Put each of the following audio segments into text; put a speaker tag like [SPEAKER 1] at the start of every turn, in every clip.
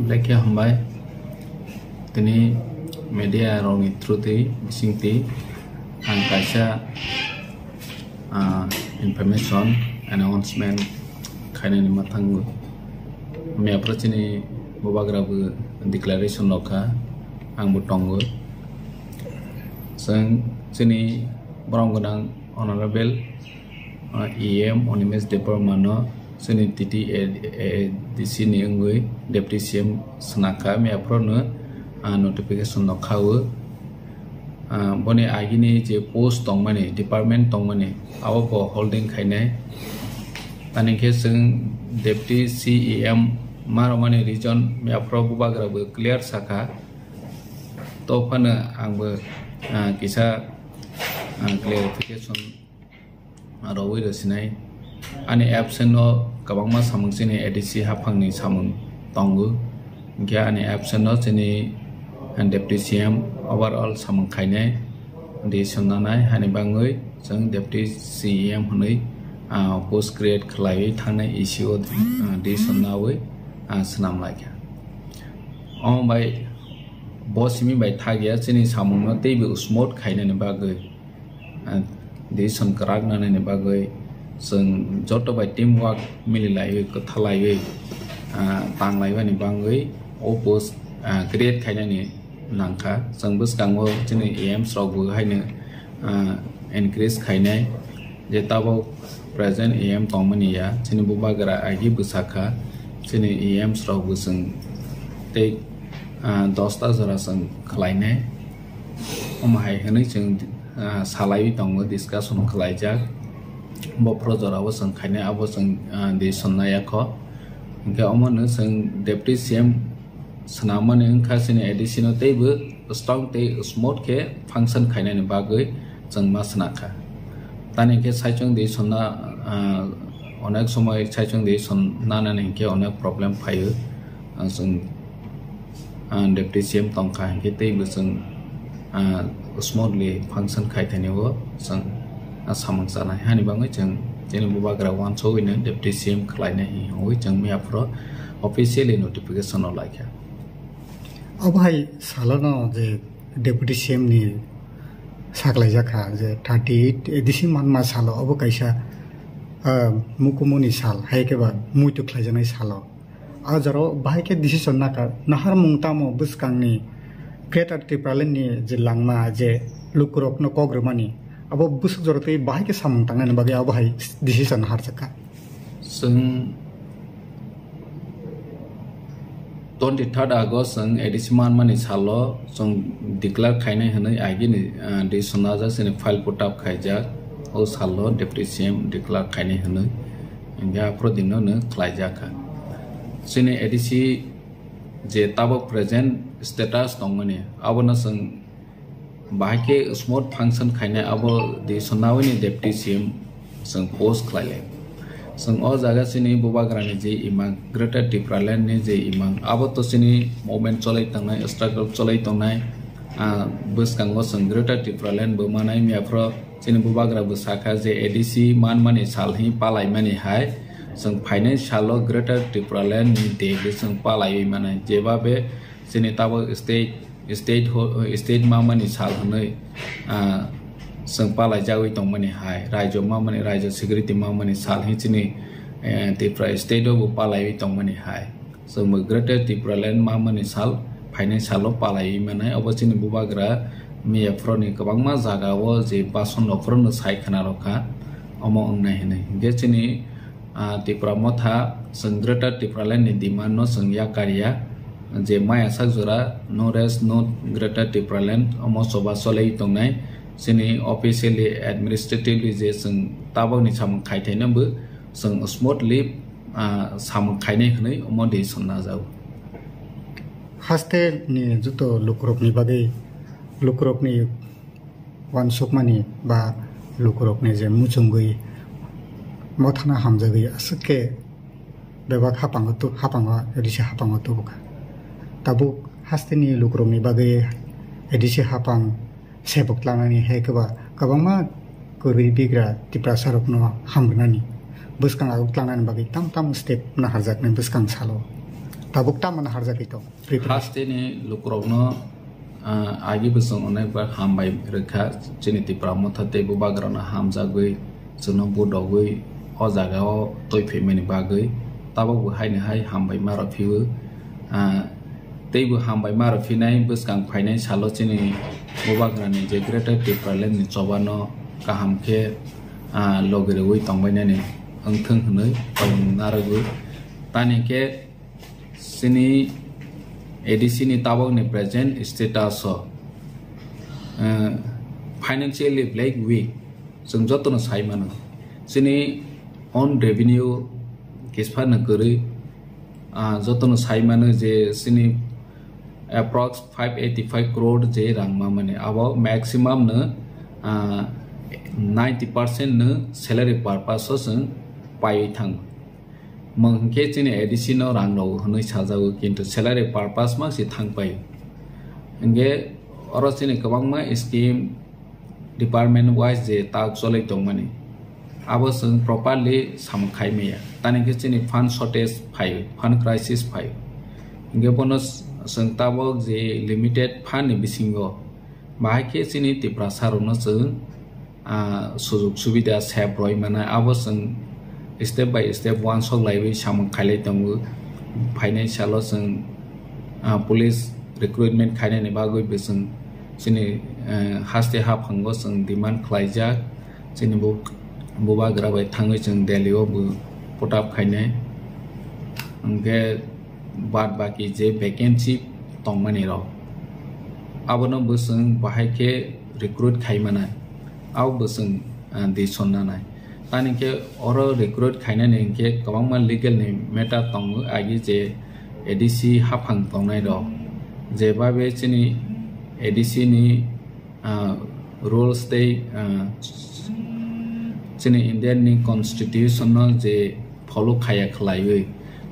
[SPEAKER 1] Black hambai tini media rong truthi singti ang kaisa information announcement kaini matang me approach ni bobagrabu declaration loka ang butongo sang sini borong godang honorable EM on image department sini titi ADC ni ngui deputy CM Sakha me approach notification lokau bone agini je post tongmani department tongmani awo bo holding khaine tani ke sing deputy CEM maromani region me approach bubagrabu clear Sakha to phana angbo kisa clarification rawi rasinai ani absent no kabangma samung sini ADC Haphangni samung tongu gya ani absent no sini deputy CM overall samung khaine di sonanai hani bangoi jeng deputy CM hunai post create khlai thanai issue di sonnawi snam laikya on by boss mi by thagya sini samung no tebe smooth khaine ne bagoi di son karak na ne bagoi seng joto by teamwork mililai ko thalai tang lai ni bangoi opos create khaina ni langka seng bus kango chini EM srogu haine increase khaina je tabo present EM tongmani ya chini bubagara agi busakha chini EM srogu seng te dosta zara seng khlaine omai hene cheng salai tongo discussion khlaijak bo projora wo seng khaine abo seng de sonnaya kho ge omone seng deputy CM sanamane angkha sini ADC no tebe strong te smooth ke function khaine ni bagoi jeng ma snakha tani ke saichong de sonna onek somoy saichong de sonna na ne ke onek problem phayo seng deputy CM tongkha ke tebe seng smoothly function khaithane wo seng samang sana hani bangai jeng jeng bubagra wan so ine deputy CM khlaine hi hoi jeng me apro officially notification olaikha
[SPEAKER 2] abhai salano je deputy CM ni saklai jakha je 38 ADC manma salo abo kaisa mukumuni sal hai ke ba muitu khlaijanai salo ajaro bhai ke decision naka nahar mungtamo buskangni greater Tiprasarokni ni je langma je lukurok no kogrumani abo busuk jorotei bahai ke samung tangan bagi abo hai decision har chaka
[SPEAKER 1] sung 23 August sung ADC mani salo sung declare khaine hanai agi ni de sonaja sini file put up khaija o salo deputy CM declare khaine hanai inga prodino ne khlaija kha sini ADC je tabo present status tongmani abo na sung bahake smooth function khaine abo de sonawini deputy CM sung post khlaile sung o jaga sini bubagrani je imang greater Tiprasarokni ni je imang abo to sini movement cholai tangnai struggle cholai tangnai buskango sung greater Tiprasarokni bo manai mi apro sini bubagra bu Sakha je ADC mani salhi palai mani hai sung financial greater Tiprasarokni ni de sung palai manai jebabe sini tabo state mamani sal hanai seng palai jawi tongmani hai raijo mamani raijo security mamani sal hi chini Tiprasarokni state bu palai tongmani hai so greater Tiprasarokni mamani sal financial palai manai abo chini bubagra mi afroni kabangma jaga wo je bason ofron sai khana rokha omo ongnai hinai ge chini Tiprasarokni motha seng greater Tiprasarokni ni demand no seng ya karya je maya sakjora no rest no greater Tiprasarokni omo soba solei tongnai sini officially administratively je seng tabang ni sam khaithai bu seng smoothly sam khaine khnai omo de sonna jau
[SPEAKER 2] haste ni juto lukurok ni bagai lukurok ni wan sokmani ba lukurok ni je muchungui mothana hamjagi asake bebak hapanga ADC hapanga to buka tabu haste ni lukurok ni bagai ADC hapang sebok langani hekeba kabama kurbi bigra Tiprasarokno hamrnani buskang out langani bagi tam step na harjak ne buskang salo tabuk taman harja kito
[SPEAKER 1] haste ni lukrokno agi busung onai ba hambai rekha chini Tripura mothate bu bagrana hamjagui jono budogui o jagao toi phemeni bagui tabuk bu haini hai hambai maro phiu teibu hambai maro phinai buskang phainai salo chini bu bagrani je greater Tripura land ni chobano kahamke logirui tongbainani angthung hnoi narugu tani ke sini ADC ni tabok ni present status financially like weak sung jotono saimano sini on revenue kispa na kuri jotono saimano je sini approx 585 crore je rangma mane abo maximum na 90% na salary purpose sung pai thang mengke chini ADC no rang ro hnoi sajau kintu salary purpose ma si thang pai nge oro chini kwbangma scheme department wise je ta cholai tongmani abo sung properly samkhai meya tani ke chini fund shortage phai fund crisis phai nge bonus sung tabok je limited fund ni bisingo bahai ke chini Tiprasarokno sung sujug subida sep roi mana abo sung step by step one sok laiwi samang khailai tongo financial sung police recruitment khainai ni bagoi besung chini haste haphango sung demand khlaijak chini buba grabai thangoi chung Delhi o bu potap khainai angke bad baki je vacancy tongmani ro abono besung bahai ke recruit khaimana au besung di sonna nai tani ke oro recruit khaina ne ke kwangma legal ni meta tong agi je ADC haphang tongnai ro je babe chini ADC ni rules they chini Indian ni constitution no je follow khaya khlaiwi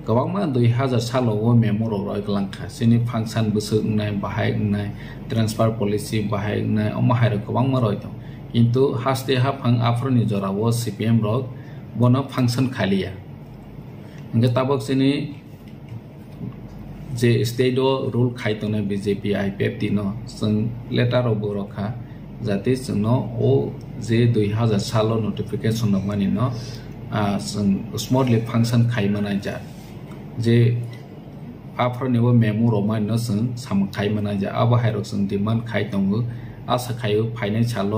[SPEAKER 1] kwangma 2000 salo o memo ro roi klangkha chini function busuk nai bahai nai transfer policy bahai nai omahai ro kwangma roi tong কিন্তু haste haphang afroni jora wo CPM rok bono function khaliya nge tabok sini je state rule khaitone BJP IPFT no sung letter of borokha jati sungno o je 2000 salo notification no mani no sung smoothly function khaimana ja je afroni wo memo roman no sung sam khaimana ja aba hairok sung demand khaitongu asa khayu financial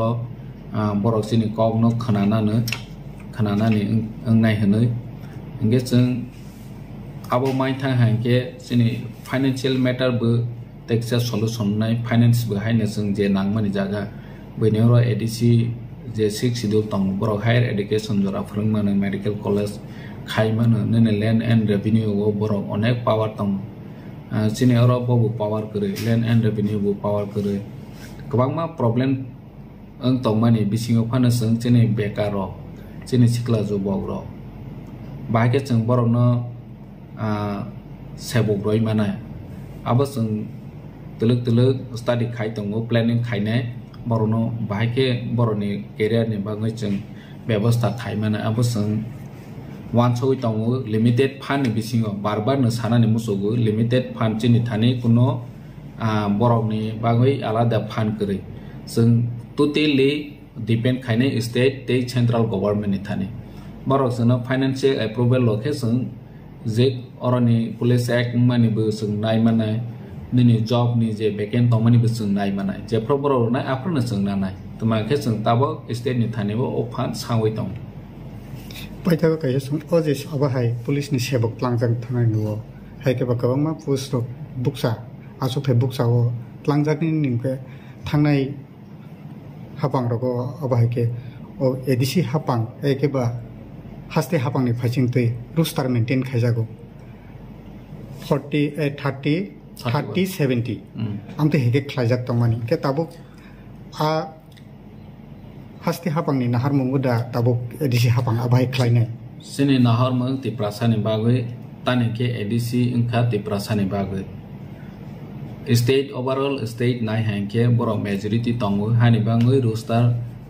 [SPEAKER 1] borok sini kok no khanana ni ngai hanoi nge chung abo mai thang hangke sini financial matter bu teksa solution nai finance bu haina chung je nangmani jaga benero ADC je 6 schedule tong borok higher education jora frungmani medical college khaimano nene land and revenue wo borok onek power tong sini oro bu power kore land and revenue bu power kore kwangma problem ang tongmani bisingo phana sung chini bekaro chini sikla jo bogro bahake chung borokno sebok roi mana abo sung tuluk study khai tongo planning khaine borokno bahake boroni career ni bangai chung ব্যবস্থা khai mana abo sung wan choi tongo limited fund ni bisingo barbar no sanani musogo limited fund chini thani kuno borokni bangai alada fund kore sung totally depend khaine state te central government ni thani borok sung financial approval location je oroni police act mani bu sung nai mana nini job ni je vacant tongmani bu sung nai mana je proborok na aprona sung na nai tuma khe sung tabo state ni thani bo ofan sangoi tong
[SPEAKER 2] paitha ka sung ojes aba hai police ni sebok tlangjang thanai nuo hai ke ba kabangma post buksa aso phe buksa o tlangjak ni nimke thangnai hapang roko aba hai ke o ADC hapang eke ba haste hapang ni phaching te roster maintain khaijago 40 30 70 amte hege khlaijak tongmani ke tabuk haste hapang ni nahar munguda tabuk ADC hapang abai khlainai
[SPEAKER 1] sini nahar mung Tiprasani bagoi tani ke ADC ingkha Tiprasani bagoi state overall state nai hangke borok majority tongo hani bangoi roster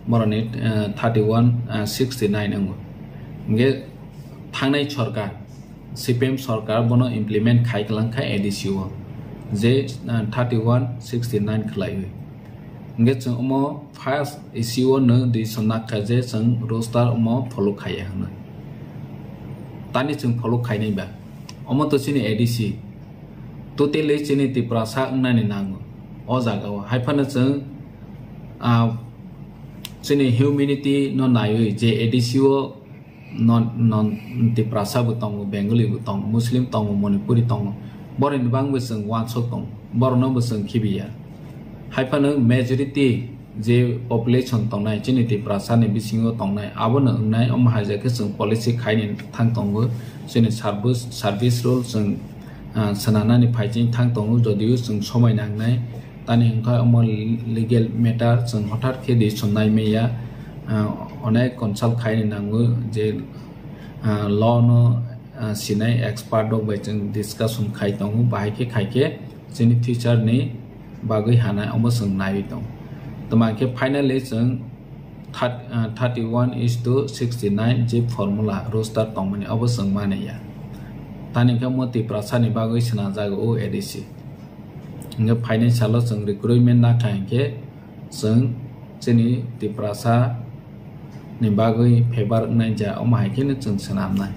[SPEAKER 1] boroni 31 69 ango nge thangnai sarkar CPM सरकार बनो implement खाई कलंग खाई ADC वो जे 3169 खलाई हुई इंगे चंग उमो first issue न दी सोनाक का जे चंग roster उमो follow खाई है हन तानी चंग follow खाई नहीं बा उमो तो चिनी ADC तो तेले चिनी तिप्रासा उन्ना नि नांगो ओ जागाव हाइफान चंग चिनी humanity no नायो जे ADC वो non Tiprasa butong Bengali butong Muslim tong Manipuri tong Borin bang buseng wan sok tong Borno buseng Kibia Hypan majority je population tong nai chini Tiprasa ni bisingo tong nai abon nai haja ke seng policy khainin thang tong chini service role seng sanana ni phaiching thang tong jodiu seng somai nang nai tani hingka legal matter seng hotar ke di sonai meya অনেক কনসাল্ট খাইনি নাঙ্গো যে ল no Sinai expert দক বাই जों डिस्काशन खाइ दङ बाहायके खायके जोंनि टिचार नि बागै हानाय अमो जों नाय दं तमाके फाइनली जों 31:69 जे फर्मुला रोस्टार दंमनि अबो जों मानेया तानिका मति प्रासानि बागै सना जागो ADC इंगे फाइनान्शियल जों रिक्रुटमेन्ट ना खायके जों जोंनि Tiprasa ni bagui febar nai ja o mahai ke ne chung sanam nai